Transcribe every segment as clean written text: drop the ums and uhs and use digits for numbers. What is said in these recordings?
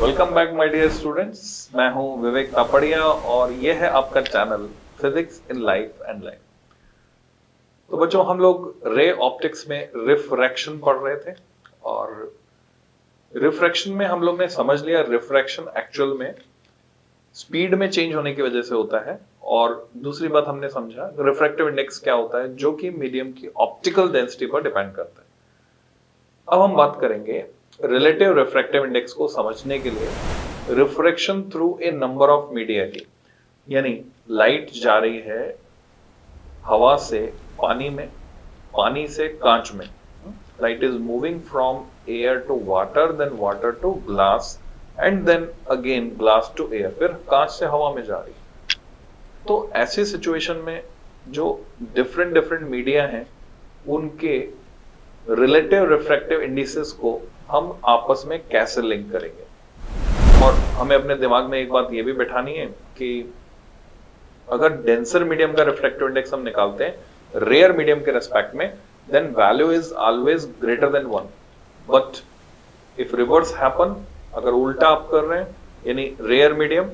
Welcome back my dear students, मैं हूं विवेक तापड़िया और यह है आपका channel physics in life and life. तो बच्चों, हम लोग रे ऑप्टिक्स में रिफ्रैक्शन पढ़ रहे थे और रिफ्रैक्शन में हम लोग ने समझ लिया रिफ्रैक्शन एक्चुअल में स्पीड में चेंज होने की वजह से होता है। और दूसरी बात हमने समझा रिफ्रैक्टिव इंडेक्स क्या होता है, जो कि मीडियम की ऑप्टिकल डेंसिटी पर डिपेंड करता है। अब हम बात करेंगे रिलेटिव रिफ्रैक्टिव इंडेक्स को समझने के लिए refraction through a number of media की। यानी लाइट जा रही है हवा से पानी में, पानी से कांच में। Light is moving from air to water, then water to glass and then again glass to air, फिर कांच से हवा में जा रही है। तो ऐसी सिचुएशन में जो डिफरेंट डिफरेंट मीडिया हैं उनके रिलेटिव रिफ्रैक्टिव इंडिसेस को हम आपस में कैसे लिंक करेंगे। और हमें अपने दिमाग में एक बात ये भी बैठानी है कि अगर डेंसर मीडियम का रिफ्रैक्टिव इंडेक्स हम निकालते हैं रेयर मीडियम के रेस्पेक्ट में, then value is always greater than 1। But if reverse happen, अगर उल्टा आप कर रहे हैं यानी रेयर मीडियम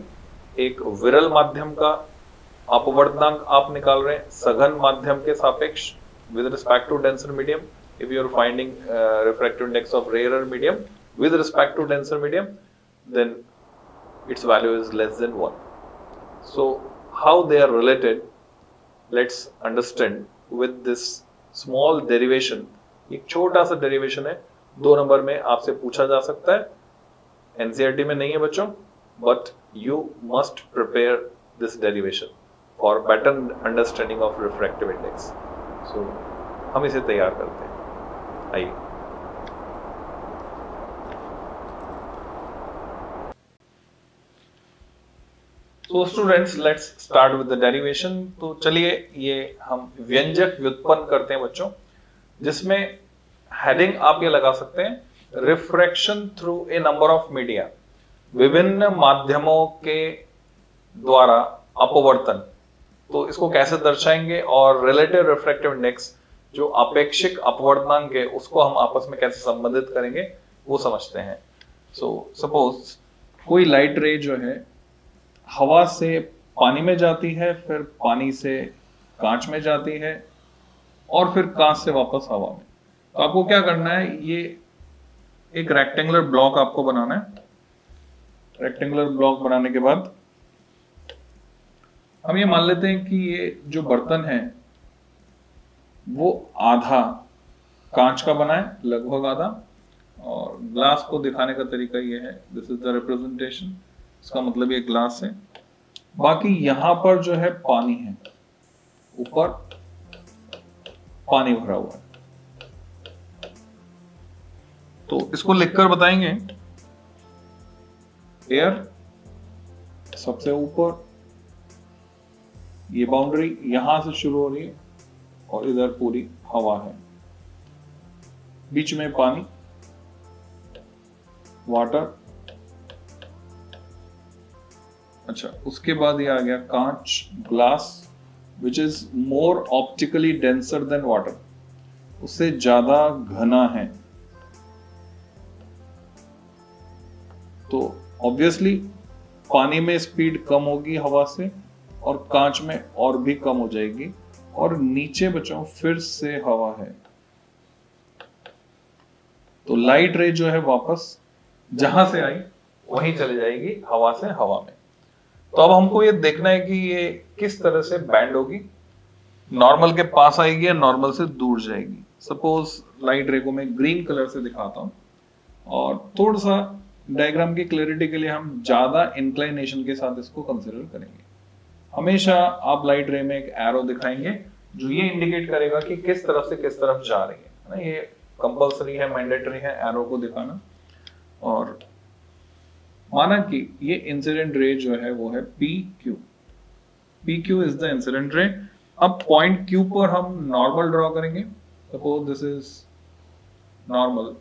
एक विरल माध्यम का अपवर्तनांक आप निकाल रहे हैं सघन माध्यम के सापेक्ष with respect to denser medium, if you are finding refractive index of rarer medium with respect to denser medium, then its value is less than 1. So how they are related, let's understand with this small derivation. एक छोटा सा derivation है, 2 number में आपसे पूछा जा सकता है, NCERT में नहीं है बच्चों, but you must prepare this derivation for better understanding of refractive index. So हम इसे तैयार करते हैं। आइए, तो students let's start with the derivation. तो चलिए ये हम व्यंजक व्युत्पन्न करते हैं बच्चों, जिसमें हेडिंग आप ये लगा सकते हैं refraction through a number of media, विभिन्न माध्यमों के द्वारा अपवर्तन। तो इसको कैसे दर्शाएंगे और रिलेटिव रिफ्रैक्टिव इंडेक्स जो अपेक्षिक अपवर्तनांक है उसको हम आपस में कैसे संबंधित करेंगे वो समझते हैं। सो सपोज कोई लाइट रे जो है हवा से पानी में जाती है, फिर पानी से कांच में जाती है और फिर कांच से वापस हवा में। तो आपको क्या करना है, ये एक रेक्टेंगुलर ब्लॉक आपको बनाना है। रेक्टेंगुलर ब्लॉक बनाने के बाद हम ये मान लेते हैं कि ये जो बर्तन है वो आधा कांच का बना है, लगभग आधा। और ग्लास को दिखाने का तरीका ये है, दिस इज द रिप्रेजेंटेशन, इसका मतलब ये ग्लास है। बाकी यहां पर जो है पानी है, ऊपर पानी भरा हुआ है। तो इसको लिखकर बताएंगे एयर सबसे ऊपर, ये बाउंड्री यहां से शुरू हो रही है और इधर पूरी हवा है, बीच में पानी वाटर। अच्छा, उसके बाद ये आ गया कांच glass, which is more optically denser then water, उससे ज्यादा घना है। तो ऑब्वियसली पानी में स्पीड कम होगी हवा से और कांच में और भी कम हो जाएगी। और नीचे बच्चों फिर से हवा है, तो लाइट रे जो है वापस जहां से आई वहीं चली जाएगी, हवा से हवा में। तो अब हमको ये देखना है कि ये किस तरह से बैंड होगी, नॉर्मल के पास आएगी या नॉर्मल से दूर जाएगी। सपोज लाइट रे को मैं ग्रीन कलर से दिखाता हूं और थोड़ा सा डायग्राम की क्लैरिटी के लिए हम ज्यादा इंक्लाइनेशन के साथ इसको कंसीडर करेंगे। हमेशा आप लाइट रे में एक एरो दिखाएंगे जो ये इंडिकेट करेगा कि किस तरफ से किस तरफ जा रही है ना। ये कंपलसरी है, मैंडेटरी है एरो को दिखाना। और माना कि ये इंसिडेंट रे जो है वो है PQ। PQ is the incident ray. अब पॉइंट Q पर हम नॉर्मल ड्रॉ करेंगे। Suppose this is normal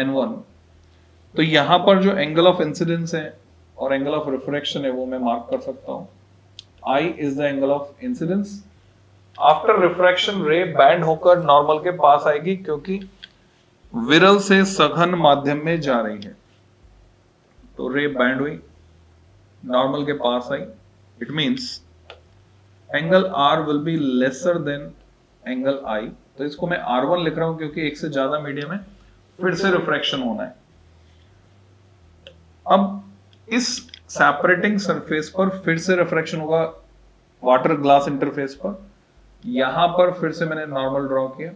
N1। तो यहां पर जो एंगल ऑफ इंसिडेंस है और एंगल ऑफ रिफ्रैक्शन है वो मैं मार्क कर सकता हूं। I is the angle of incidence। After refraction रे बैंड होकर नॉर्मल के पास आएगी, क्योंकि विरल से सघन माध्यम में जा रही है, तो रे बैंड हुई, नॉर्मल के पास आई, it means angle R will be lesser than angle I। तो इसको मैं R1 लिख रहा हूं क्योंकि एक से ज्यादा मीडियम है, फिर से रिफ्रैक्शन होना है। अब इस सेपरेटिंग सरफेस पर फिर से रिफ्रैक्शन होगा वाटर ग्लास इंटरफेस पर। यहां पर फिर से मैंने नॉर्मल ड्रॉ किया,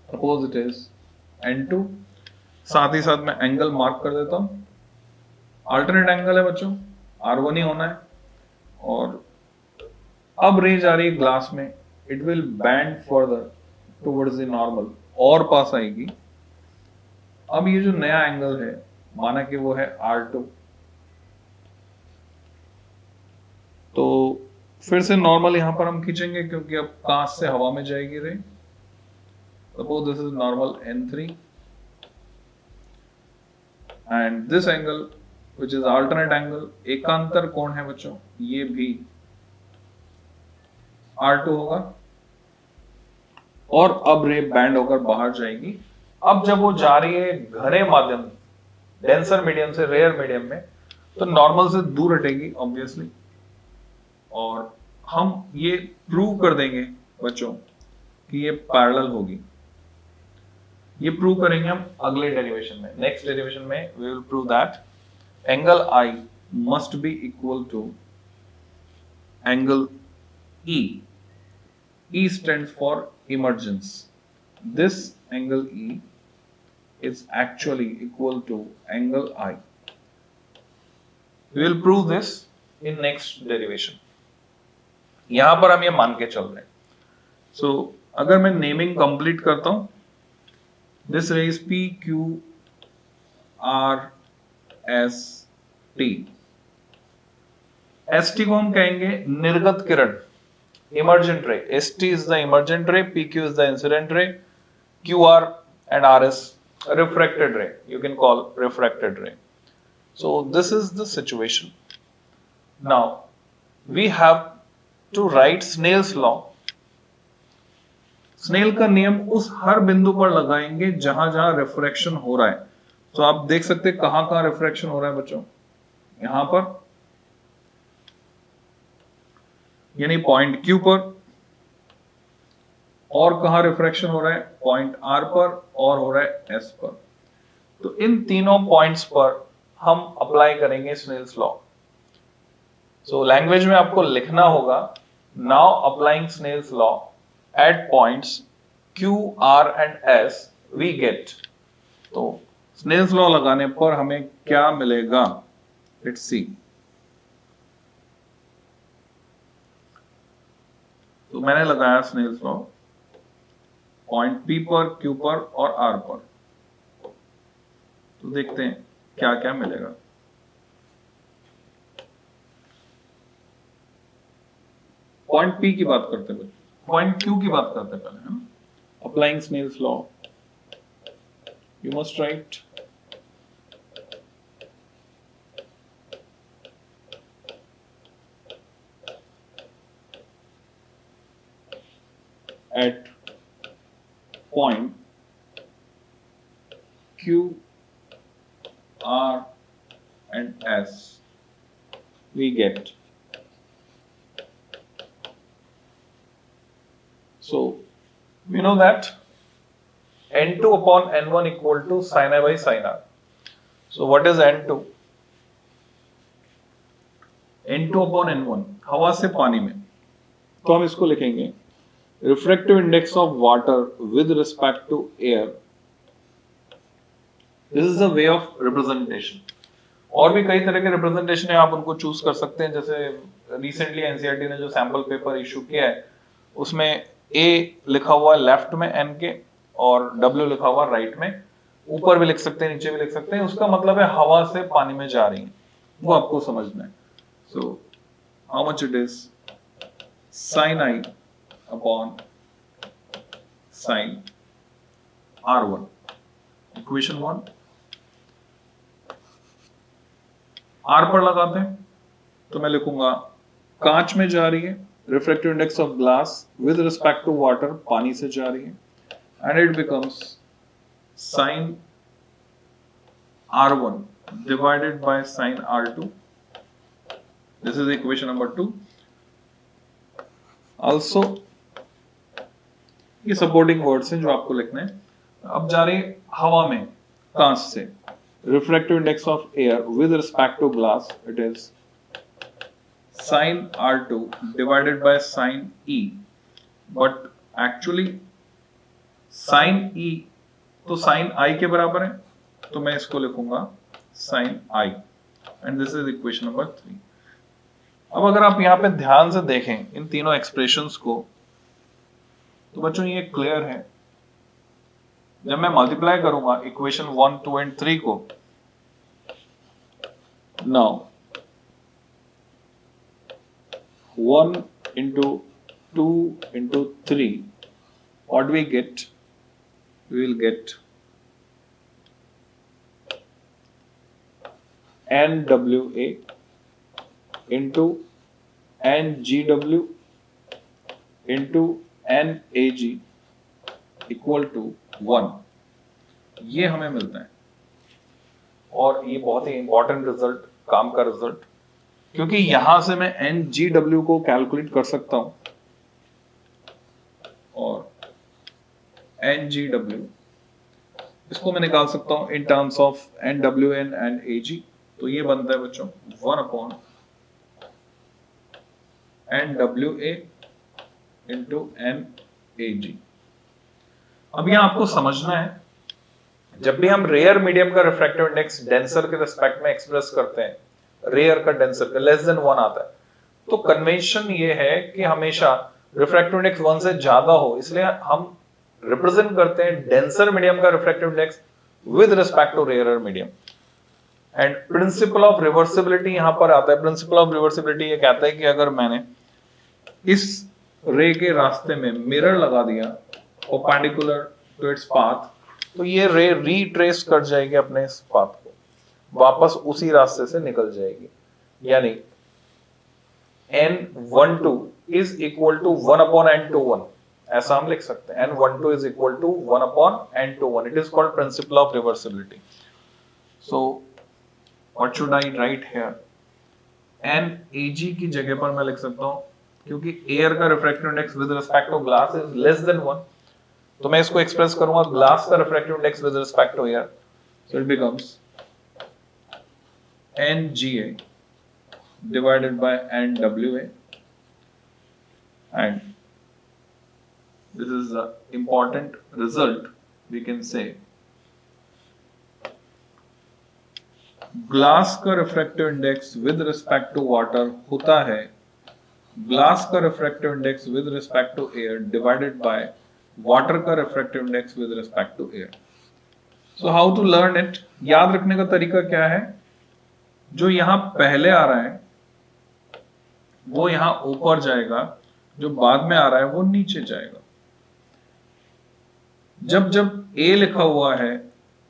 सपोज इट इज N2, साथ ही साथ मैं एंगल मार्क कर देता हूं, अल्टरनेट एंगल है बच्चों, R1 ही होना है। और अब रे जा रही है ग्लास में, it will band further towards the normal, और पास आएगी। अब ये जो नया एंगल है, माना कि वो है R2, तो फिर से नॉर्मल यहां पर हम खींचेंगे क्योंकि अब कांच से हवा में जाएगी ray. Suppose this is normal N3 and this angle which is alternate angle, एकांतर कोण है बच्चों, ये भी R2 होगा। और अब रे बैंड होकर बाहर जाएगी। अब जब वो जा रही है घने माध्यम, डेंसर मीडियम से रेयर मीडियम में, तो नॉर्मल से दूर हटेगी ऑब्वियसली, और हम ये प्रूव कर देंगे बच्चों कि ये पैरेलल होगी। ये प्रूव करेंगे हम अगले डेरिवेशन में, नेक्स्ट डेरिवेशन में we will prove that angle I must be equal to angle E। E stands for emergence. This angle E is actually equal to angle I. We will prove this in next derivation. यहां पर हम ये मान के चल रहे हैं। So, अगर मैं नेमिंग कंप्लीट करता हूं, this ray is P Q R S T। ST को हम कहेंगे निर्गत किरण, emergent ray. ST is the emergent ray, PQ is the incident ray, QR and RS refracted ray. You can call refracted ray. So this is the situation. Now we have to write Snell's law. Snell का नियम उस हर बिंदु पर लगाएंगे जहां जहां refraction हो रहा है। तो आप देख सकते हैं कहां कहां रिफ्रैक्शन हो रहा है बच्चों, यहां पर यानी पॉइंट Q पर, और कहां रिफ्रैक्शन हो रहा है, पॉइंट R पर, और हो रहा है S पर। तो इन तीनों पॉइंट्स पर हम अप्लाई करेंगे स्नेल्स लॉ। सो लैंग्वेज में आपको लिखना होगा, now applying Snell's law at points Q, R and S we get. तो स्नेल्स लॉ लगाने पर हमें क्या मिलेगा, लेट्स सी। तो मैंने लगाया स्नेल्स लॉ पॉइंट P पर, Q पर और R पर। तो देखते हैं क्या क्या मिलेगा। पॉइंट P की बात करते हैं, पॉइंट Q की बात करते हैं पहले, है ना। Applying Snell's law, you must write at point Q, R and S we get. So we know that N2 upon N1 equal to sin I by sin R. So what is N2? N2 upon N1 हवा से पानी में, तो हम इसको लिखेंगे refractive index of water with respect to air. This is a way of representation. और भी कई तरह के रिप्रेजेंटेशन है, आप उनको चूज कर सकते हैं। जैसे रिसेंटली एनसीईआरटी ने जो सैंपल पेपर इशू किया है, उसमें A लिखा हुआ है लेफ्ट में N के, और W लिखा हुआ राइट में। ऊपर भी लिख सकते हैं, नीचे भी लिख सकते हैं। उसका मतलब है हवा से पानी में जा रही है, वो आपको समझना है। So how much it is sin I upon sin R1, equation 1। R पर लगाते हैं तो मैं लिखूंगा कांच में जा रही है, refractive index of glass with respect to water, पानी से जा रही है, and it becomes sin R1 divided by sin R2. This is equation number 2. Also ये सपोर्टिंग वर्ड्स हैं जो आपको लिखने हैं. अब जा रहे हवा में कांच से. Refractive index of air with respect to glass, it is sin R2 divided by sin E. But actually sin E तो sin I के बराबर है, तो मैं इसको लिखूंगा sin I and this is equation number 3. अब अगर आप यहाँ पे ध्यान से देखें इन तीनों एक्सप्रेशंस को, तो बच्चों ये क्लियर है. जब मैं मल्टीप्लाई करूंगा इक्वेशन 1, 2 एंड 3 को, now 1 into 2 into 3, what do we get? We will get NWA into NGW into NAG equal to 1. ये हमें मिलता है. और ये बहुत ही इंपॉर्टेंट रिजल्ट, काम का रिजल्ट, क्योंकि यहां से मैं NGW को कैलकुलेट कर सकता हूं और NGW इसको मैं निकाल सकता हूं in terms of NWN and AG. तो ये बनता है बच्चों 1 अपॉन NWA इंटू NAG. अब यहां आपको समझना है, जब भी हम रेयर मीडियम का रिफ्रैक्टिव इंडेक्स डेंसर के रिस्पेक्ट में एक्सप्रेस करते हैं, रेयर का डेंसर का लेस देन 1 आता है, तो कन्वेंशन ये है कि हमेशा रिफ्रैक्टिव इंडेक्स 1 से ज्यादा हो, इसलिए हम रिप्रेजेंट करते हैं डेंसर मीडियम का refractive index with respect to rare medium. And principle of reversibility यहां पर आता है. प्रिंसिपल ऑफ रिवर्सिबिलिटी ये कहता है कि अगर मैंने इस रे के रास्ते में मिरर लगा दिया परपेंडिकुलर टू इट्स पाथ, तो ये रे रीट्रेस कर जाएगी अपने इस पाथ को, वापस उसी रास्ते से निकल जाएगी. यानी N12 is equal to 1 upon N21, ऐसा हम लिख सकते हैं. N12 is equal to 1 upon N21. It is called principle of reversibility. So what should I write here? NAG की जगह पर मैं लिख सकता हूं, क्योंकि एयर का refractive index with respect to glass is less than 1, तो मैं इसको एक्सप्रेस करूंगा ग्लास का refractive index with respect to air. So it becomes NGA divided by NWA, and this is the important result. We can say glass का refractive index with respect to water होता है glass का refractive index with respect to air divided by water का refractive index with respect to air. So how to learn it? याद रखने का तरीका क्या है? जो यहां पहले आ रहा है वो यहां ऊपर जाएगा, जो बाद में आ रहा है वो नीचे जाएगा. जब जब A लिखा हुआ है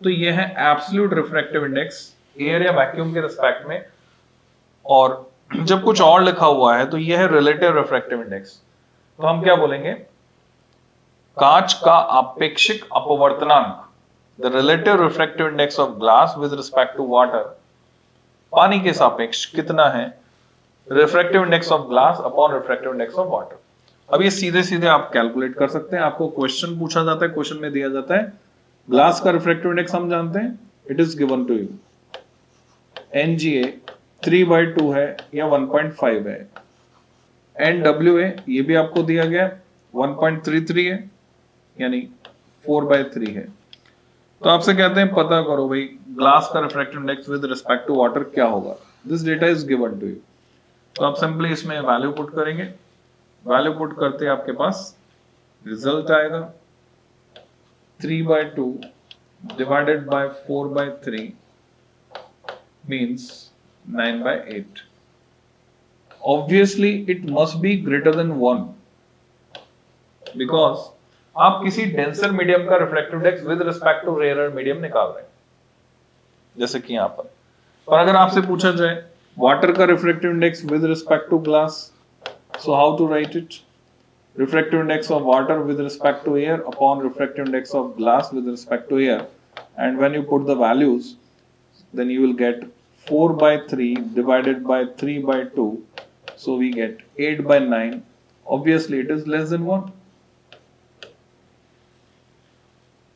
तो यह है एब्सोल्यूट रिफ्रैक्टिव इंडेक्स एयर या वैक्यूम के रिस्पेक्ट में, और जब कुछ और लिखा हुआ है तो यह है रिलेटिव रिफ्रैक्टिव इंडेक्स. तो हम क्या बोलेंगे? कांच का आपेक्षिक अपवर्तनांक, the relative refractive index of glass with respect to water, पानी के सापेक्ष कितना है? Refractive index of glass upon refractive index of water. अब ये सीधे सीधे आप कैलकुलेट कर सकते हैं. आपको क्वेश्चन पूछा जाता है, क्वेश्चन में दिया जाता है ग्लास का रिफ्रैक्टिव इंडेक्स हम जानते हैं, it is given to you. NGA 3/2 है या 1.5 है. NWA ये भी आपको दिया गया 1.33 है, यानी 4/3 है. तो आपसे कहते हैं पता करो भाई ग्लास का refractive index with respect to water क्या होगा. This data is given to you. तो आप सिंपली इसमें वैल्यू पुट करेंगे. वैल्यू पुट करते आपके पास रिजल्ट आएगा 3/2 divided by 4/3 means 9/8. Obviously it must be greater than 1 because आप किसी डेंसर मीडियम का refractive index with respect to rare medium निकाल रहे हैं, जैसे कि यहां पर अगर आपसे पूछा जाए वाटर का refractive index with respect to glass, so how to write it? Refractive index of water with respect to air upon refractive index of glass with respect to air. and when you put the values, then you will get 4 by 3 divided by 3 by 2, so we get 8 by 9. Obviously it is less than 1.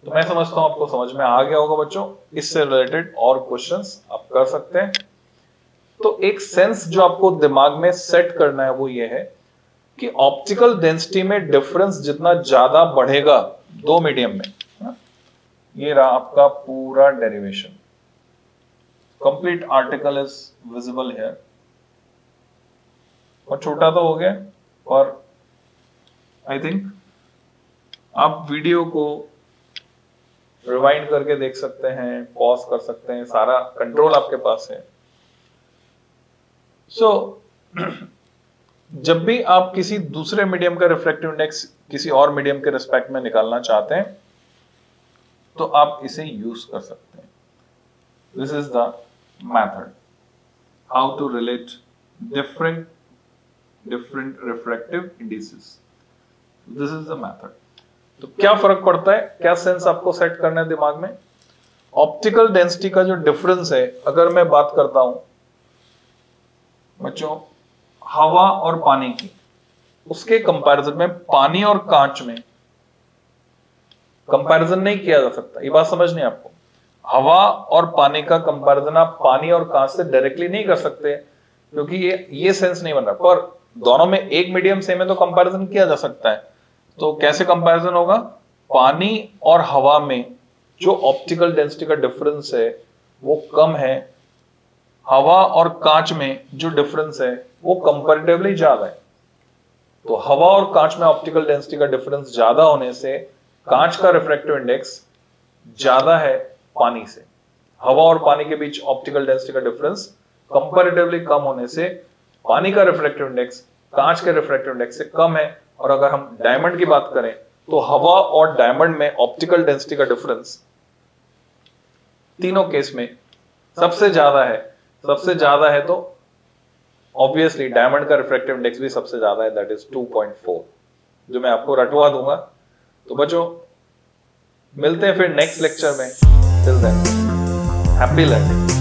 तो मैं समझता हूं आपको समझ में आ गया होगा बच्चों. इससे रिलेटेड और क्वेश्चंस आप कर सकते हैं. तो एक सेंस जो आपको दिमाग में सेट करना है वो ये है कि ऑप्टिकल डेंसिटी में डिफरेंस जितना ज्यादा बढ़ेगा दो मीडियम में, ये रहा आपका पूरा derivation. Complete article is visible here. और छोटा तो हो गया, और आई थिंक आप वीडियो को रिवाइंड करके देख सकते हैं, पॉज कर सकते हैं, सारा कंट्रोल आपके पास है. सो जब भी आप किसी दूसरे मीडियम का रिफ्रैक्टिव इंडेक्स किसी और मीडियम के रिस्पेक्ट में निकालना चाहते हैं तो आप इसे यूज कर सकते हैं. This is the method how to relate different refractive indices. This is the method. तो क्या फर्क पड़ता है, क्या सेंस आपको सेट करना है दिमाग में? ऑप्टिकल डेंसिटी का जो डिफरेंस है, अगर मैं बात करता हूं बच्चों हवा और पानी की, उसके कंपैरिजन में पानी और कांच में कंपैरिजन नहीं किया जा सकता. ये बात समझनी है आपको. हवा और पानी का कंपैरिजन आप पानी और कांच से डायरेक्टली नहीं कर सकते, क्योंकि ये सेंस नहीं बन रहा. पर दोनों में एक मीडियम सेम है तो कंपैरिजन किया जा सकता है. तो कैसे कंपैरिजन होगा? पानी और हवा में जो ऑप्टिकल डेंसिटी का डिफरेंस है वो कम है, हवा और कांच में जो डिफरेंस है वो कंपैरेटिवली ज्यादा है. तो हवा और कांच में ऑप्टिकल डेंसिटी का डिफरेंस ज्यादा होने से कांच का रिफ्रैक्टिव इंडेक्स ज्यादा है पानी से. हवा और पानी के बीच ऑप्टिकल डेंसिटी का डिफरेंस कंपैरेटिवली कम होने से पानी का रिफ्रैक्टिव इंडेक्स कांच के रिफ्रैक्टिव इंडेक्स से कम है. और अगर हम डायमंड की बात करें तो हवा और डायमंड में ऑप्टिकल डेंसिटी का डिफरेंस तीनों केस में सबसे ज्यादा है. सबसे ज्यादा है तो ऑब्वियसली डायमंड का रिफ्रैक्टिव इंडेक्स भी सबसे ज्यादा है, दैट इज 2.4, जो मैं आपको रटवा दूंगा. तो बच्चों मिलते हैं फिर नेक्स्ट लेक्चर में. Till than happy learning.